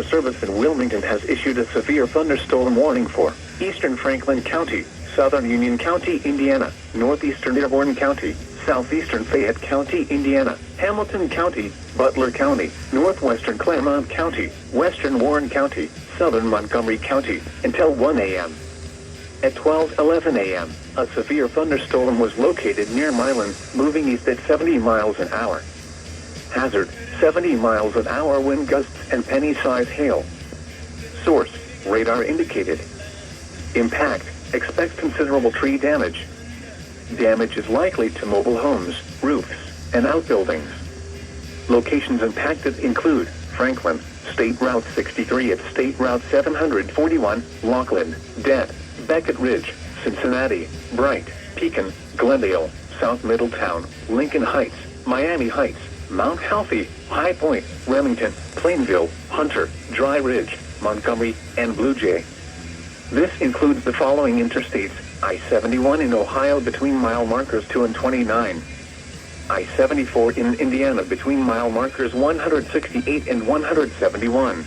Service in Wilmington has issued a severe thunderstorm warning for eastern Franklin County, southern Union County, Indiana, northeastern Dearborn County, southeastern Fayette County, Indiana, Hamilton County, Butler County, northwestern Clermont County, western Warren County, southern Montgomery County, until 1 a.m. At 12:11 a.m., a severe thunderstorm was located near Milan, moving east at 70 miles an hour. Hazard, 70 miles an hour wind gusts and penny-size hail. Source, radar indicated. Impact, expect considerable tree damage. Damage is likely to mobile homes, roofs, and outbuildings. Locations impacted include Franklin, State Route 63 at State Route 741, Laughlin, Dent, Beckett Ridge, Cincinnati, Bright, Pekin, Glendale, South Middletown, Lincoln Heights, Miami Heights, Mount Healthy, High Point, Remington, Plainville, Hunter, Dry Ridge, Montgomery, and Blue Jay. This includes the following interstates: I-71 in Ohio between mile markers 2 and 29. I-74 in Indiana between mile markers 168 and 171.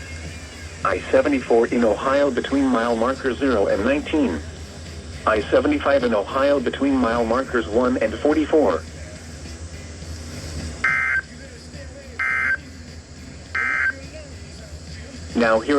I-74 in Ohio between mile markers 0 and 19. I-75 in Ohio between mile markers 1 and 44. Now here